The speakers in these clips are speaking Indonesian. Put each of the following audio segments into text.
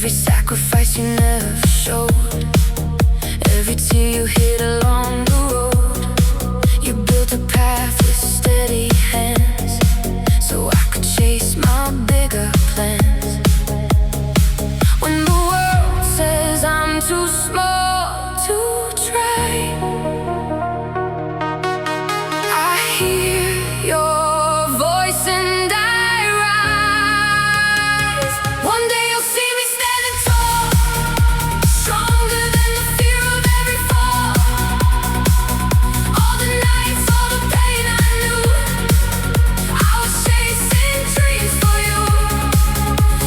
Every sacrifice you never showed, every tear you hid along the road. You built a path with steady hands, so I could chase my bigger plans. When the world says I'm too small to try, I hear your voice and I rise. One day you'll see me standing tall, stronger than the fear of every fall. All the nights, all the pain I knew, I was chasing dreams for you.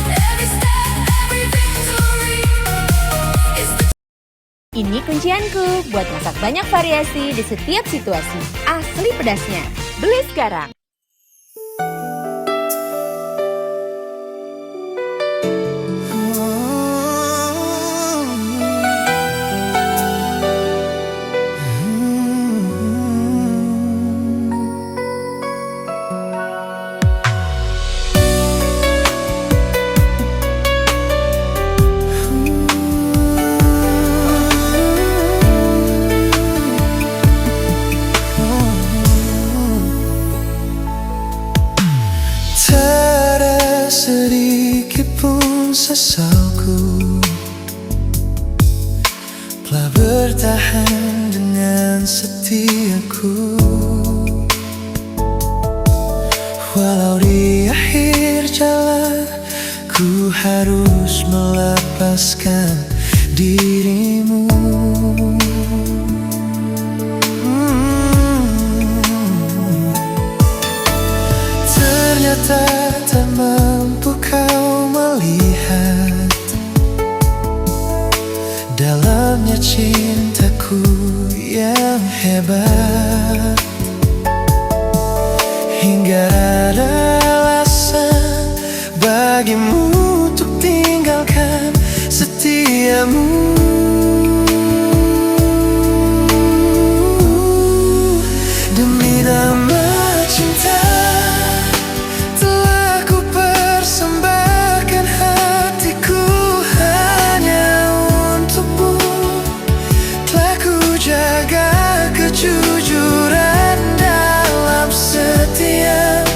Every step, every victory is the... Ini kuncianku buat masak banyak variasi di setiap situasi. Asli pedasnya. Beli sekarang. Sedikit pun sesalku telah bertahan dengan setiaku. Walau di akhir jalan ku harus melepaskan dirimu. Ternyata tak mampu kau melihat dalamnya cintaku yang hebat, hingga ada alasan bagimu untuk tinggalkan setiamu. Demi nama cinta kejujuran dalam setiap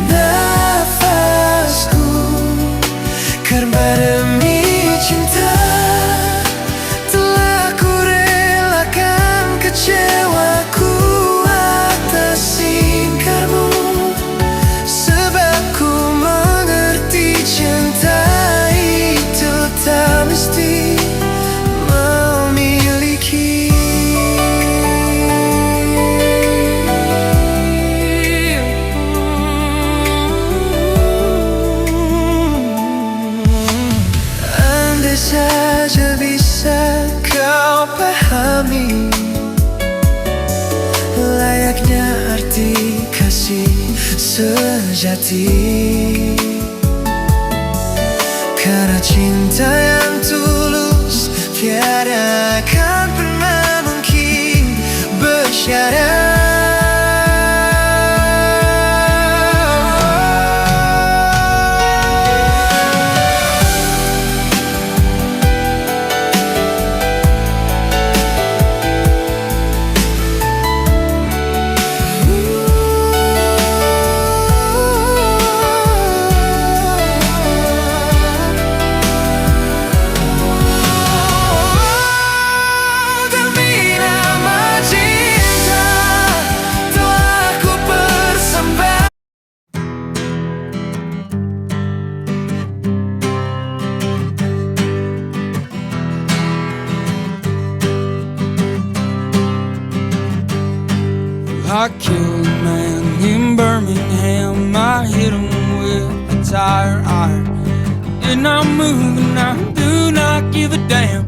nafasku, karena demi cinta telah ku relakan kecewaku atas ingkarmu. Sebab ku mengerti cinta itu tak mesti memiliki. Saja bisa kau pahami layaknya arti kasih sejati, karena cinta yang tulus tiada akan pernah mungkin bersyarat. I killed a man in Birmingham. I hit him with a tire iron, and I'm moving. I do not give a damn.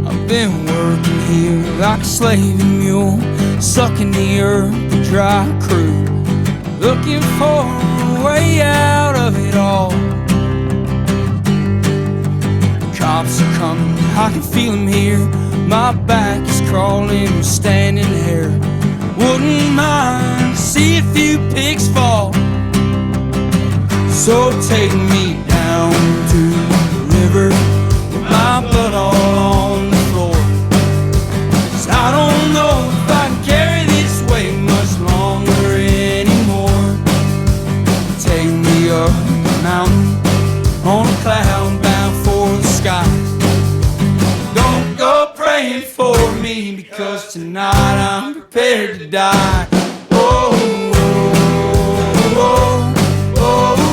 I've been working here like a slaving mule, sucking the earth to dry crew, looking for a way out of it all. Cops are coming, I can feel them here. My back is crawling, I'm standing here. Wouldn't mind to see a few pigs fall. So take me down down to the river with my blood all on the floor. 'Cause I don't know if I can carry this weight much longer anymore. Take me up the mountain on a cloud bound for the sky. Don't go praying for me, because tonight I'm prepared to die. Oh, oh, oh, oh, oh,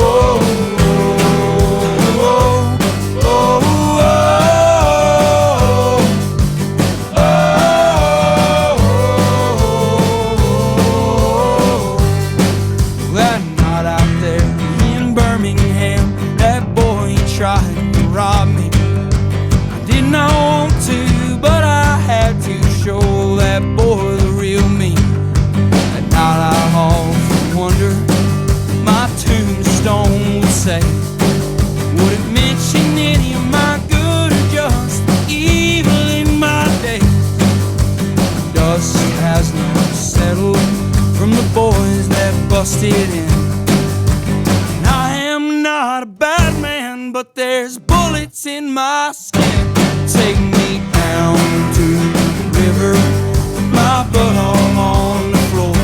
oh, That night out there in Birmingham, that boy he tried to rob me. I did not want to, but I had to show that boy the real me. That night I often wonder my tombstone would say. Would it mention any of my good or just evil in my day? Dust has not settled from the boys that busted in. And I am not a bad man, but there's bullets in my skin. Take me down to the river with my blood all on the floor.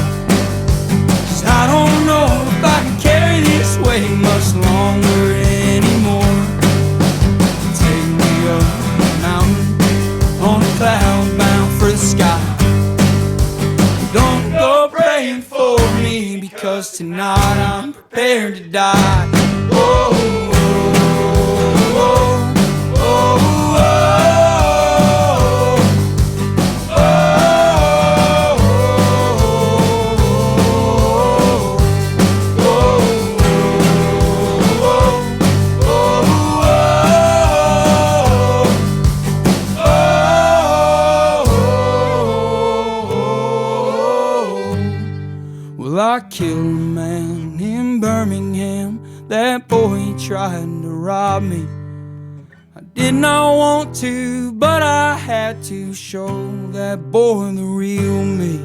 'Cause I don't know if I can carry this weight much longer anymore. Take me up the mountain on a cloud bound for the sky. Don't go praying for me, because tonight I'm prepared to die. Oh, oh, oh, oh, oh, Well, I killed a man in Birmingham. That boy he tried to rob me. I did not want to, but I had to show that boy the real me.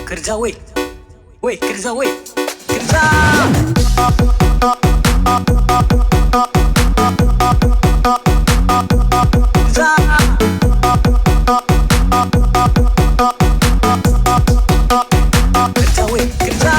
Kerja weh, kerja weh, kerja. Kerja weh, kerja.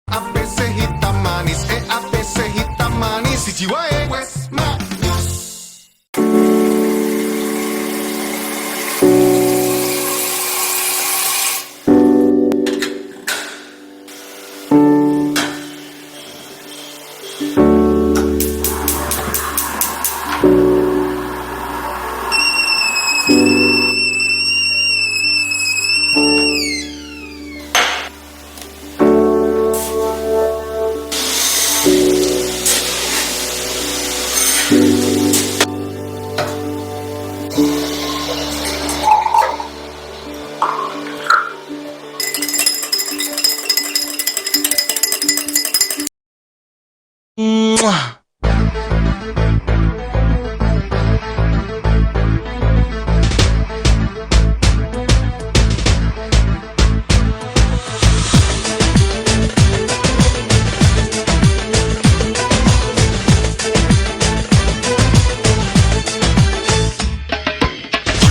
ABC hitam manis, ABC hitam manis, CGY West Manis.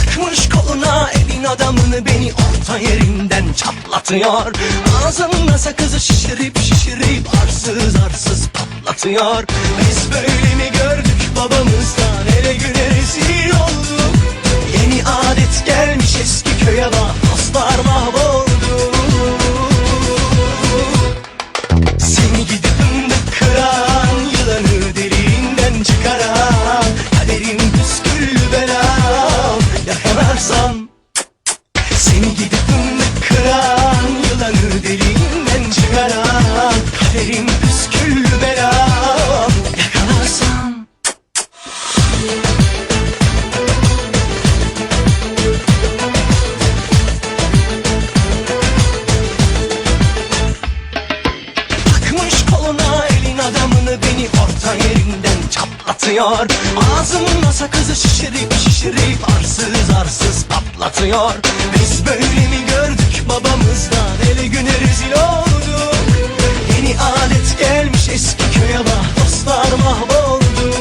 Takmış koluna elin adamını, beni orta yerinden çatlatıyor. Ağzında sakızı şişirip şişirip arsız arsız patlatıyor. Biz böyle mi gördük babamızdan, ele güne rezil olduk. Yeni adet gelmiş eski köye bak, dostlar mahvoldu. Seni gidip fındık kıran, yılanı deliğinden çıkaran, kaderin püsküllü belam yakalarsam. Seni gidip fındık kıran, yılanı deliğinden çıkaran, kaderin püsküllü belam yakalarsam. Takmış koluna elin adamını, beni orta yerinden çatlatıyor. Ağzımda sakızı şişirip şişirip arsız arsız patlatıyor. Biz böyle mi gördük babamızdan, ele güne rezil olduk. Yeni adet gelmiş eski köye bak, dostlar mahvoldu.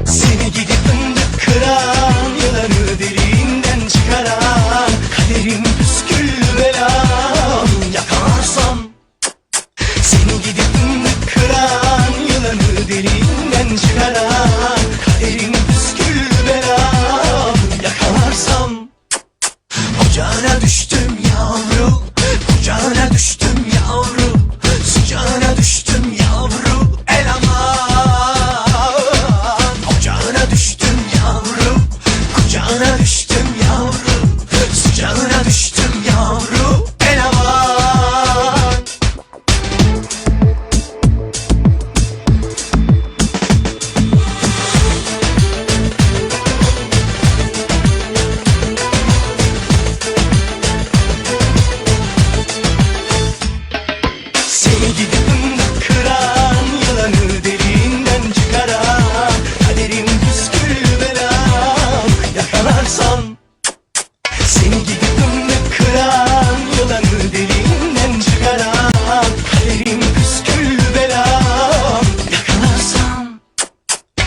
Seni gidip fındık kıran, yılanı deliğinden çıkaran, kaderin püsküllü belam yakalarsam. Seni gidip fındık kıran, yılanı deliğinden çıkaran, kaderin püsküllü belam yakalarsam. Ocağına düştüm yavru, ocağına düştüm yavru, sıcağına düştüm yavru, el aman. Ocağına düştüm yavru, kucağına düştüm yavru, sıcağına düştüm yavru, el aman. Seni gidip fındık kıran, yılanı deliğinden çıkaran, kaderin püsküllü belam yakalarsam. Seni gidip fındık kıran, yılanı deliğinden çıkaran, kaderin püsküllü belam yakalarsam.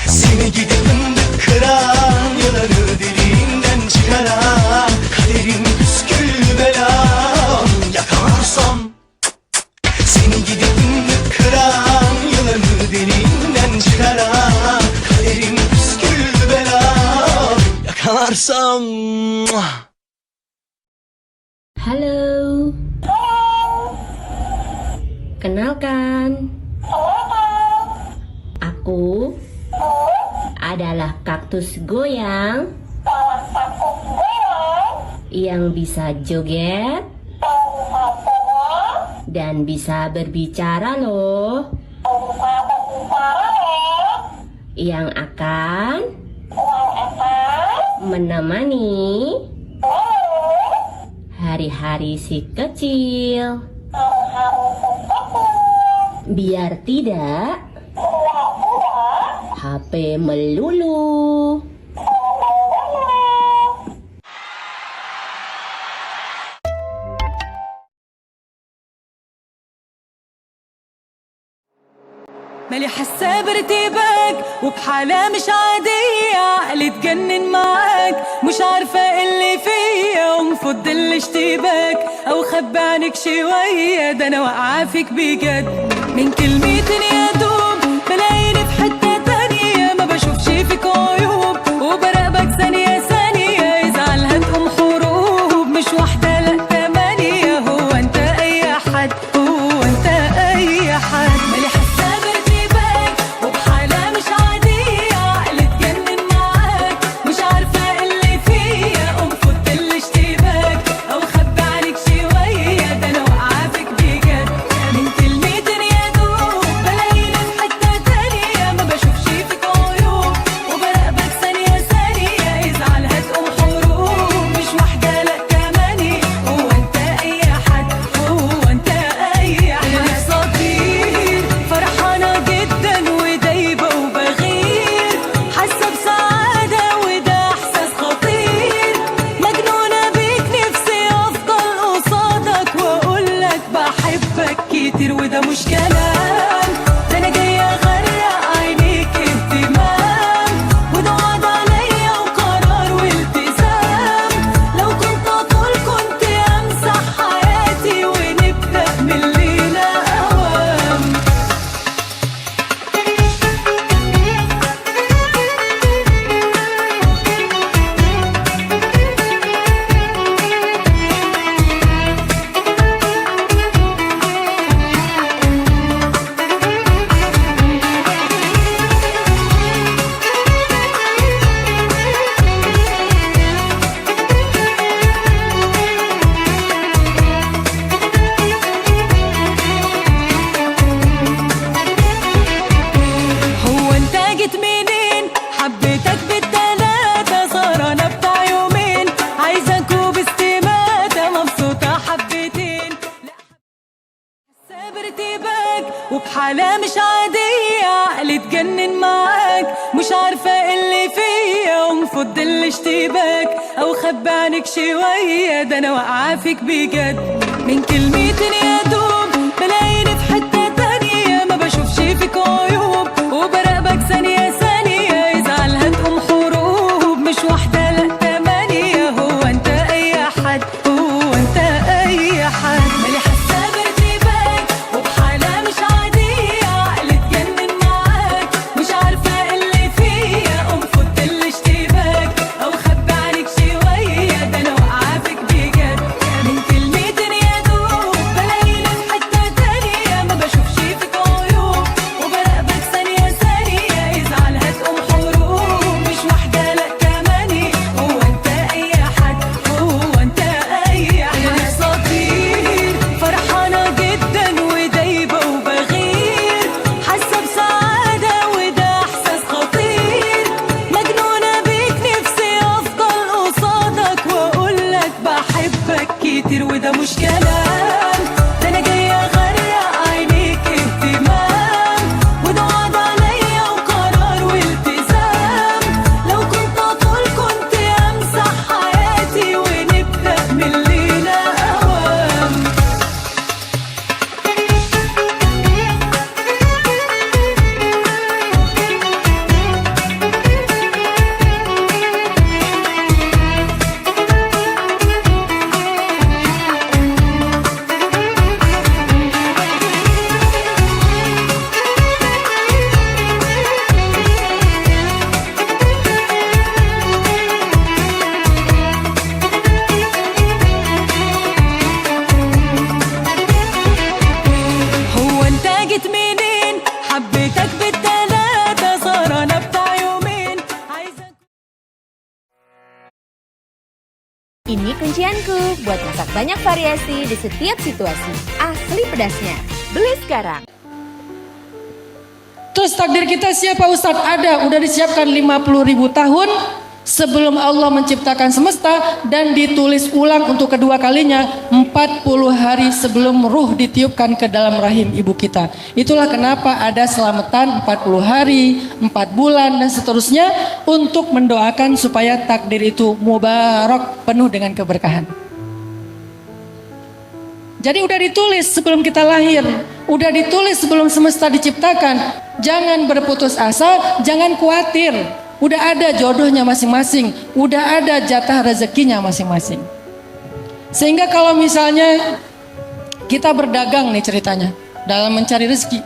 Seni gidip fındık kıran, yılanı deliğinden çıkaran, kaderin püsküllü belam yakalarsam. Seni gidip fındık kıran, yılanı deliğinden çıkaran, kaderin püsküllü belam yakalarsam. Halo. Kenalkan. Aku adalah kaktus goyang yang bisa joget dan bisa berbicara loh. Yang akan menemani hari-hari si kecil. Biar tidak HP melulu. مالي حاسة بارتباك وبحالة مش عادية، عقلي اتجنن معاك، مش عارفة اللي فيا ومفضل الاشتباك او خبي عنك شوية، ده انا واقعة فيك بجد. من كلمتين يا دوب بلاقيني في حتة تانية، ما بشوفش فيك عيوب وبراقبك ثانية ثانية، يزعل هتقوم حروب مش واحدة لا تمانية. هو انت اي حد، هو انت اي حد. مالي حاسة بارتباك وبحالة مش عادية، عقلي اتجنن معاك، مش عارفة اللي فيا ومفض الاشتباك او خبي عنك شوية، ده انا واقعة فيك بجد. من كلمتين يا دوب بلاقيني في حتة تانية، ما بشوفش فيك عيوب وبراقبك ثانية ثانية، يزعل هتقوم حروب مش واحدة لا تمانية. هو انت اي حد، هو انت اي حد. انا نفسي اطير فرحانة جدا ودايبة وبغير، حاسة بسعادة وده احساس خطير، مجنونة بيك نفسي افضل قصادك واقولك بحبك كتير، وده مش كلام، ده انا جاية اغرق عينيك اهتمام، وده وعد عليا وقرار والتزام، لو كنت اطول كنت امسح حياتي ونبدأ من الليلة اوام. هو انت جيت منين؟ حبيتك بالتلاتة، سهرانة بتاع يومين، عايزة كوب استماتة، مبسوطة حبتين. حاسة بارتباك وبحالة مش عادية، عقلي اتجنن معاك، مش عارفة اللي فيا ومفض الاشتباك او خبي عنك شوية، ده انا واقعة فيك بجد. من كلمتين يا دوب بلاقيني في حتة تانية، ما بشوفش فيك عيوب وبراقبك ثانية ثانية، يزعل هتقوم حروب مش واحدة لا تمانية. هو انت اي حد، هو انت اي حد. مالي حاسة بارتباك وبحالة مش عادية، عقلي اتجنن معاك، مش عارفة اللي فيا ومفض الاشتباك او خبي عنك شوية، ده انا واقعة فيك بجد. من كلمتين يا دوب بلاقيني في حتة تانية، ما بشوفش فيك عيوب وبراقبك ثانية ثانية، يزعل هتقوم حروب مش واحدة لا تمانية. هو انت اي حد، هو انت اي حد. انا نفسي اطير فرحانة جدا ودايبة وبغير، حاسة بسعادة وده احساس خطير، مجنونة بيك نفسي افضل قصادك واقولك بحبك كتير، وده مش كلام، ده انا جاية اغرق عينيك اهتمام، وده وعد عليا وقرار والتزام، لو كنت اطول كنت امسح حياتي ونبدأ من الليلة اوام. هو انت جيت منين؟ حبيتك بالتلاتة، سهرانة بتاع يومين، عايزة Ini kuncianku buat masak banyak variasi di setiap situasi. Asli pedasnya. Beli sekarang. Terus takdir kita siapa Ustadz? Ada, udah disiapkan 50.000 tahun sebelum Allah menciptakan semesta, dan ditulis ulang untuk kedua kalinya 40 hari sebelum ruh ditiupkan ke dalam rahim ibu kita. Itulah kenapa ada selamatan 40 hari, 4 bulan dan seterusnya, untuk mendoakan supaya takdir itu mubarak, penuh dengan keberkahan. Jadi udah ditulis sebelum kita lahir, udah ditulis sebelum semesta diciptakan. Jangan berputus asa, jangan khawatir. Udah ada jodohnya masing-masing, udah ada jatah rezekinya masing-masing. Sehingga kalau misalnya kita berdagang nih ceritanya dalam mencari rezeki,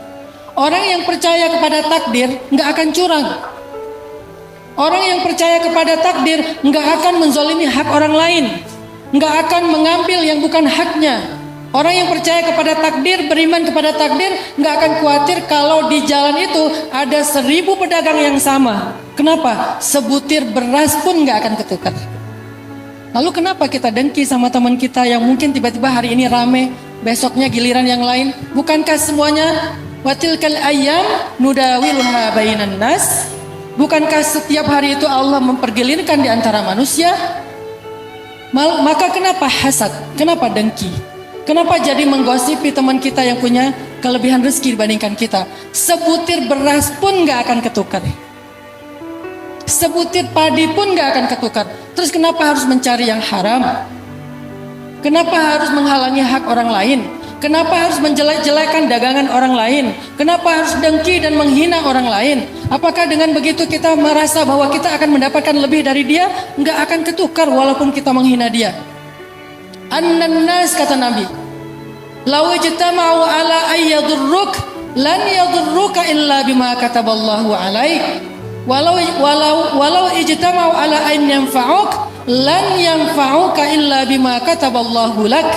orang yang percaya kepada takdir nggak akan curang. Orang yang percaya kepada takdir nggak akan menzolimi hak orang lain, nggak akan mengambil yang bukan haknya. Orang yang percaya kepada takdir, beriman kepada takdir, nggak akan khawatir kalau di jalan itu ada 1000 pedagang yang sama. Kenapa? Sebutir beras pun nggak akan ketukar. Lalu kenapa kita dengki sama teman kita yang mungkin tiba-tiba hari ini rame, besoknya giliran yang lain? Bukankah semuanya watilkal ayyam nudawiluha bainan nas? Bukankah setiap hari itu Allah mempergilirkan di antara manusia? Maka kenapa hasad? Kenapa dengki? Kenapa jadi menggosipi teman kita yang punya kelebihan rezeki dibandingkan kita? Sebutir beras pun gak akan ketukar. Sebutir padi pun gak akan ketukar. Terus kenapa harus mencari yang haram? Kenapa harus menghalangi hak orang lain? Kenapa harus menjelek-jelekan dagangan orang lain? Kenapa harus dengki dan menghina orang lain? Apakah dengan begitu kita merasa bahwa kita akan mendapatkan lebih dari dia? Gak akan ketukar walaupun kita menghina dia. An-nas kata Nabi, law ijtama'u ala ayyadurruk lan yadurruka illa bima kataballahu alaik walau ijtama'u ala an yanfa'uk lan yanfa'uka illa bima kataballahu lak.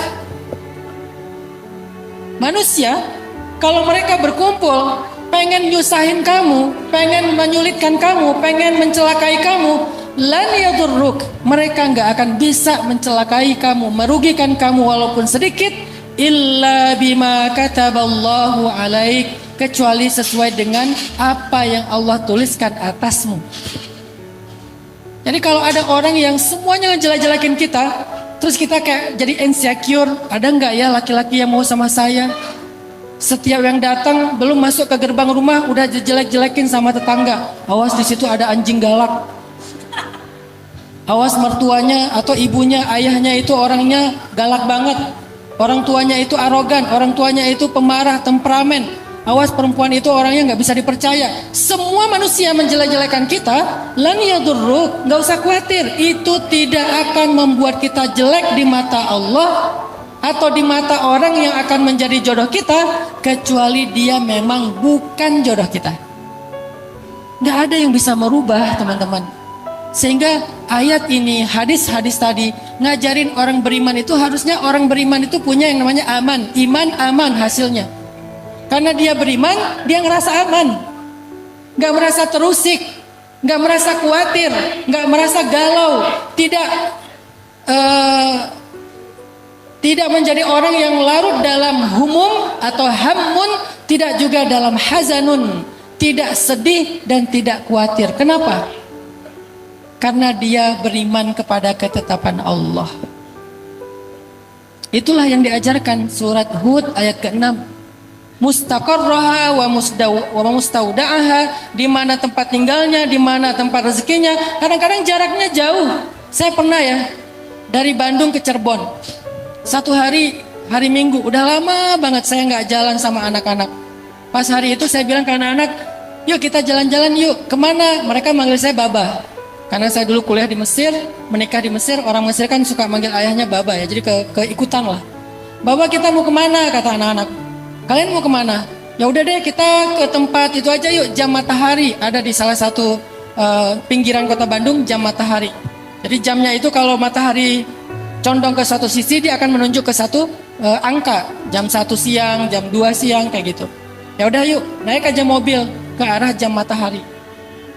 Manusia kalau mereka berkumpul pengen nyusahin kamu, pengen menyulitkan kamu, pengen mencelakai kamu, lan yadurruk, mereka nggak akan bisa mencelakai kamu, merugikan kamu walaupun sedikit, illa bima kataballahu alaik, kecuali sesuai dengan apa yang Allah tuliskan atasmu. Jadi kalau ada orang yang semuanya ngejelek-jelekin kita, terus kita kayak jadi insecure, ada nggak ya laki-laki yang mau sama saya? Setiap yang datang belum masuk ke gerbang rumah udah jelek-jelekin sama tetangga. Awas di situ ada anjing galak. Awas mertuanya atau ibunya, ayahnya itu orangnya galak banget. Orang tuanya itu arogan, orang tuanya itu pemarah, temperamen. Awas perempuan itu orangnya nggak bisa dipercaya. Semua manusia menjelek-jelekan kita, lan yadurruk, nggak usah khawatir. Itu tidak akan membuat kita jelek di mata Allah atau di mata orang yang akan menjadi jodoh kita, kecuali dia memang bukan jodoh kita. Nggak ada yang bisa merubah, teman-teman. Sehingga ayat ini, hadis-hadis tadi ngajarin orang beriman itu harusnya orang beriman itu punya yang namanya aman, iman aman hasilnya. Karena dia beriman, dia ngerasa aman, nggak merasa terusik, nggak merasa khawatir, nggak merasa galau, tidak menjadi orang yang larut dalam humum atau hammun, tidak juga dalam hazanun, tidak sedih dan tidak khawatir. Kenapa? Karena dia beriman kepada ketetapan Allah. Itulah yang diajarkan surat Hud ayat ke-6. Mustaqarraha wa mustauda'aha, di mana tempat tinggalnya, di mana tempat rezekinya. Kadang-kadang jaraknya jauh. Saya pernah ya dari Bandung ke Cirebon. Satu hari Minggu, udah lama banget saya nggak jalan sama anak-anak. Pas hari itu saya bilang ke anak-anak, yuk kita jalan-jalan yuk. Kemana? Mereka manggil saya Baba. Karena saya dulu kuliah di Mesir, menikah di Mesir, orang Mesir kan suka manggil ayahnya Baba ya, jadi keikutan lah. Baba kita mau kemana? Kata anak-anak. Kalian mau kemana? Ya udah deh kita ke tempat itu aja yuk, Jam Matahari. Ada di salah satu pinggiran kota Bandung, Jam Matahari. Jadi jamnya itu kalau matahari condong ke satu sisi, dia akan menunjuk ke satu angka. Jam 1 siang, jam 2 siang, kayak gitu. Ya udah yuk, naik aja mobil ke arah Jam Matahari.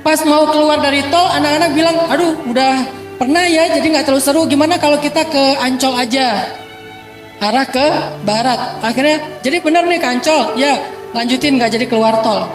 Pas mau keluar dari tol, anak-anak bilang, aduh udah pernah ya, jadi nggak terlalu seru. Gimana kalau kita ke Ancol aja, arah ke barat. Akhirnya, jadi bener nih ke Ancol, ya lanjutin nggak jadi keluar tol.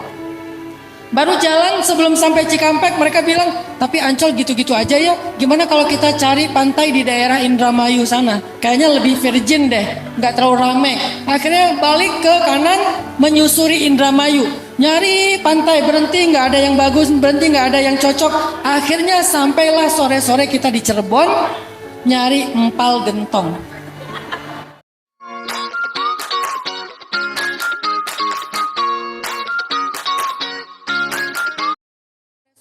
Baru jalan sebelum sampai Cikampek, mereka bilang, tapi Ancol gitu-gitu aja ya. Gimana kalau kita cari pantai di daerah Indramayu sana? Kayaknya lebih virgin deh, nggak terlalu rame. Akhirnya balik ke kanan, menyusuri Indramayu. Nyari pantai, berhenti nggak ada yang bagus, berhenti nggak ada yang cocok. Akhirnya sampailah sore-sore kita di Cirebon, nyari empal gentong.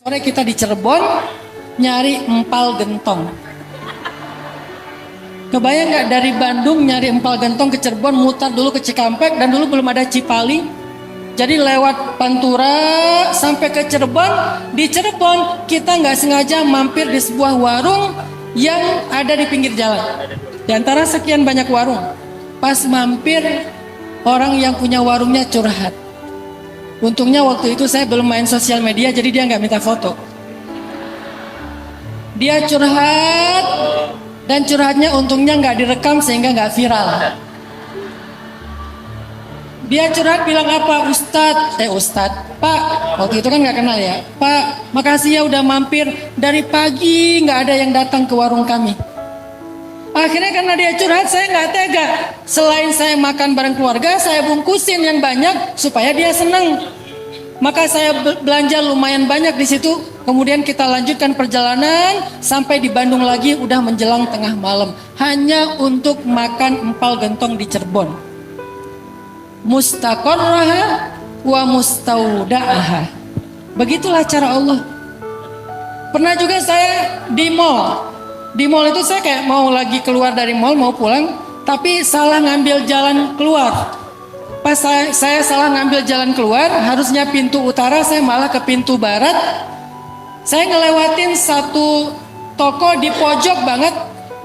Sore kita di Cirebon nyari empal gentong. Kebayang nggak dari Bandung nyari empal gentong ke Cirebon, mutar dulu ke Cikampek, dan dulu belum ada Cipali. Jadi lewat Pantura sampai ke Cirebon. Di Cirebon kita nggak sengaja mampir di sebuah warung yang ada di pinggir jalan. Di antara sekian banyak warung, pas mampir orang yang punya warungnya curhat. Untungnya waktu itu saya belum main sosial media, jadi dia nggak minta foto. Dia curhat, dan curhatnya untungnya nggak direkam sehingga nggak viral. Dia curhat bilang apa? Ustadz, Pak, waktu itu kan nggak kenal ya. Pak, makasih ya udah mampir, dari pagi nggak ada yang datang ke warung kami. Akhirnya karena dia curhat, saya nggak tega. Selain saya makan bareng keluarga, saya bungkusin yang banyak supaya dia senang. Maka saya belanja lumayan banyak di situ. Kemudian kita lanjutkan perjalanan sampai di Bandung lagi, udah menjelang tengah malam. Hanya untuk makan empal gentong di Cirebon. Mustaqarraha wa mustauda'aha. Begitulah cara Allah. Pernah juga saya di mall. Di mall itu saya kayak mau lagi keluar dari mall, mau pulang, tapi salah ngambil jalan keluar. Pas saya salah ngambil jalan keluar, harusnya pintu utara, saya malah ke pintu barat. Saya ngelewatin satu toko di pojok banget.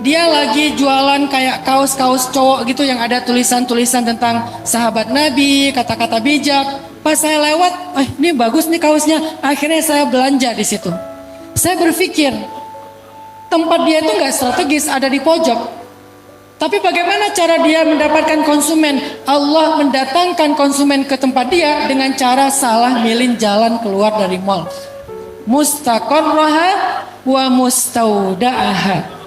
Dia lagi jualan kayak kaos-kaos cowok gitu yang ada tulisan-tulisan tentang sahabat Nabi, kata-kata bijak. Pas saya lewat, ini bagus nih kaosnya. Akhirnya saya belanja di situ. Saya berpikir, tempat dia itu nggak strategis, ada di pojok. Tapi bagaimana cara dia mendapatkan konsumen? Allah mendatangkan konsumen ke tempat dia dengan cara salah milih jalan keluar dari mall. Mustaqarraha wa mustauda'aha.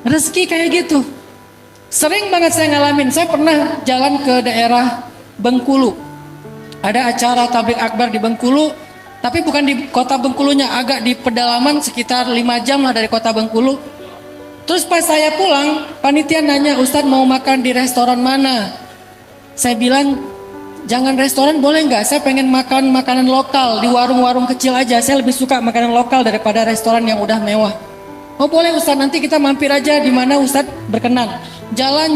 Rezeki kayak gitu. Sering banget saya ngalamin. Saya pernah jalan ke daerah Bengkulu. Ada acara tabligh akbar di Bengkulu, tapi bukan di kota Bengkulunya, agak di pedalaman sekitar 5 jam lah dari kota Bengkulu. Terus pas saya pulang, panitia nanya, Ustadz mau makan di restoran mana? Saya bilang, jangan restoran boleh nggak? Saya pengen makan makanan lokal di warung-warung kecil aja. Saya lebih suka makanan lokal daripada restoran yang udah mewah. Oh boleh Ustadz, nanti kita mampir aja di mana Ustadz berkenan. Jalan,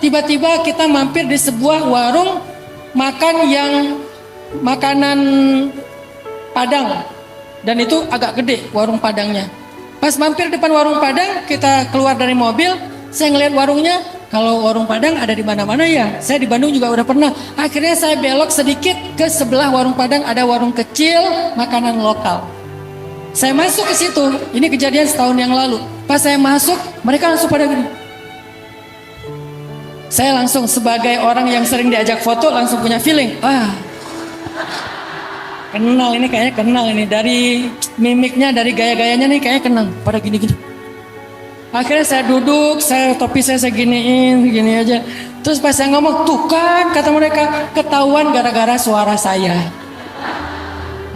tiba-tiba kita mampir di sebuah warung makan yang makanan Padang. Dan itu agak gede warung Padangnya. Pas mampir depan warung Padang, kita keluar dari mobil, saya ngeliat warungnya. Kalau warung Padang ada di mana-mana ya. Saya di Bandung juga udah pernah. Akhirnya saya belok sedikit ke sebelah warung Padang, ada warung kecil makanan lokal. Saya masuk ke situ. Ini kejadian setahun yang lalu. Pas saya masuk, mereka langsung pada gini. Saya langsung sebagai orang yang sering diajak foto langsung punya feeling. Kenal ini, kayaknya kenal ini. Dari mimiknya, dari gaya-gayanya nih kayaknya kenal. Pada gini-gini. Akhirnya saya duduk, topi saya giniin, gini aja. Terus pas saya ngomong, tuh kan kata mereka, ketahuan gara-gara suara saya.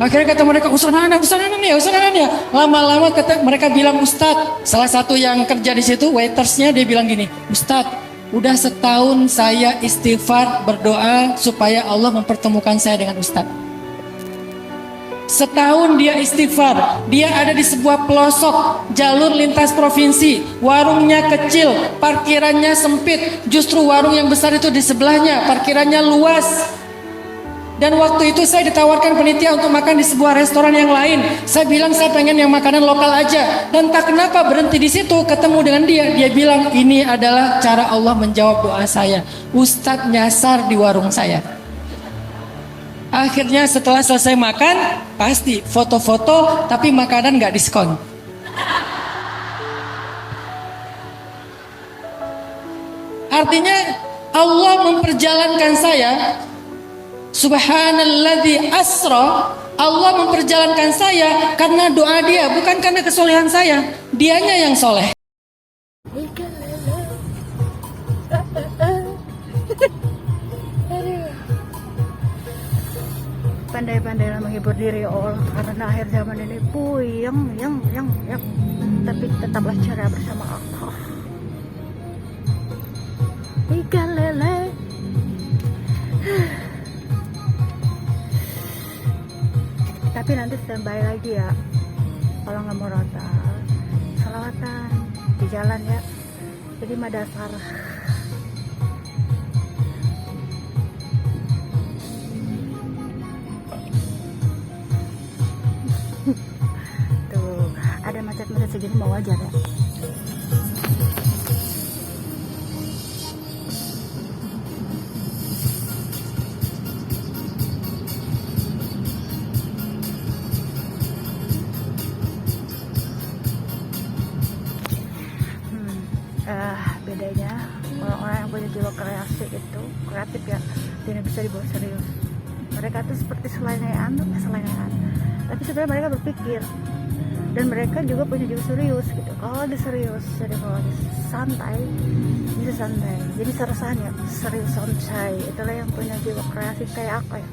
Akhirnya kata mereka, Ustaz Nanan ya. Lama-lama mereka bilang, Ustadz, salah satu yang kerja di situ, waitersnya, dia bilang gini, Ustadz, udah setahun saya istighfar berdoa supaya Allah mempertemukan saya dengan Ustadz. Setahun dia istighfar, dia ada di sebuah pelosok jalur lintas provinsi, warungnya kecil, parkirannya sempit, justru warung yang besar itu di sebelahnya, parkirannya luas. Dan waktu itu saya ditawarkan panitia untuk makan di sebuah restoran yang lain. Saya bilang saya pengen yang makanan lokal aja. Dan tak kenapa berhenti di situ, ketemu dengan dia. Dia bilang ini adalah cara Allah menjawab doa saya. Ustadz nyasar di warung saya. Akhirnya setelah selesai makan, pasti foto-foto tapi makanan gak diskon. Artinya Allah memperjalankan saya. Subhanalladzi asra, Allah memperjalankan saya karena doa dia, bukan karena kesolehan saya. Dianya yang soleh. Pandai-pandailah menghibur diri ya Allah, karena akhir zaman ini puyeng, yang. Tapi tetaplah cara bersama Allah. Ikan lele. Tapi nanti standby lagi ya. Kalau nggak mau rota, salawatan di jalan ya. Jadi madasar. Tuh, ada macet-macet segini mau wajar ya. Bedanya orang-orang yang punya jiwa kreatif itu kreatif ya, tidak bisa dibawa serius. Mereka tuh seperti selengean, tapi sebenarnya mereka berpikir, dan mereka juga punya jiwa serius gitu. Kalau ada serius, jadi kalau ada santai bisa santai, jadi serasannya serius santai. Itulah yang punya jiwa kreatif kayak aku ya.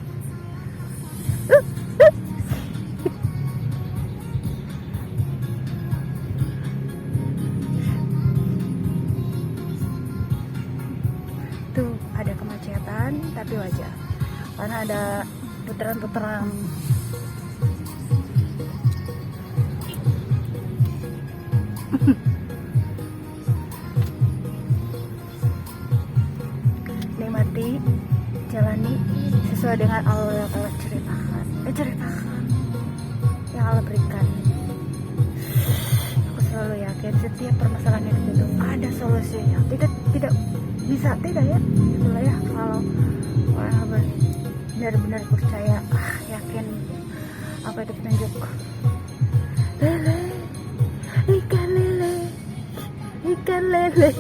Tuh ada kemacetan tapi wajar karena ada putaran-putaran. Nikmati, jalani sesuai dengan Allah yang Allah ceritakan. Yang Allah berikan. Aku selalu yakin setiap permasalahan hidup itu ada solusinya. Tidak ya, itulah ya kalau orang benar-benar percaya, yakin apa itu petunjuk. Ikan lele.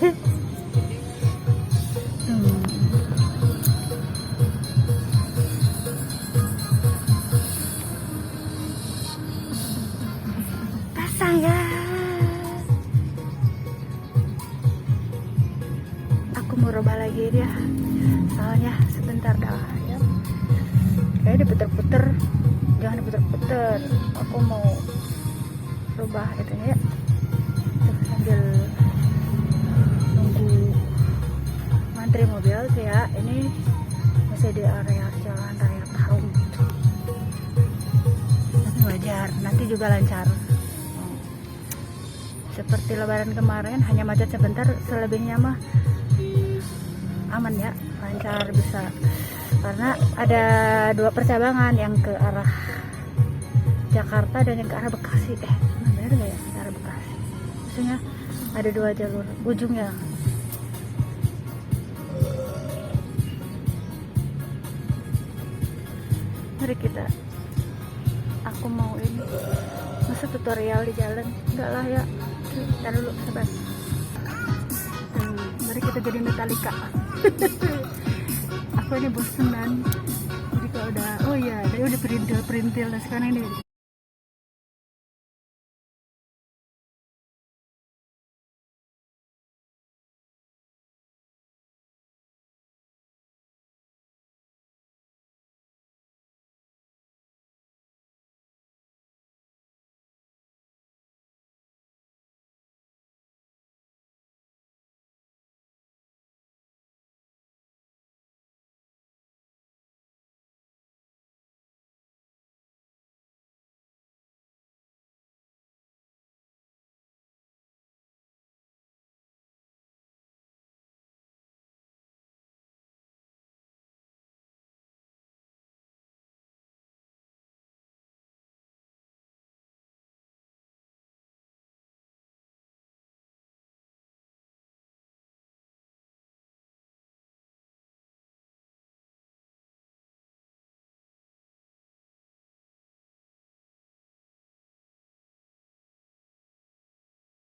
Pasang ya. Mau rubah lagi dia, soalnya sebentar dah ya. Kayak diputer-puter, jangan diputer-puter. Aku mau rubah itunya ya. Sambil nunggu ngantri mobil ya. Ini masih di area jalan raya Parung. Tapi wajar, nanti juga lancar. Seperti lebaran kemarin hanya macet sebentar, selebihnya mah aman ya, lancar bisa, karena ada 2 percabangan yang ke arah Jakarta dan yang ke arah Bekasi. Benar nggak ya, ke arah Bekasi? Maksudnya ada 2 jalur ujungnya. Mari kita, aku mau ini, masa tutorial di jalan, enggak lah ya. Ntar dulu, sabar. Mari kita jadi Metallica. Aku ini bosenan. Jadi kalau udah, oh iya, tadi udah perintil, dan sekarang ini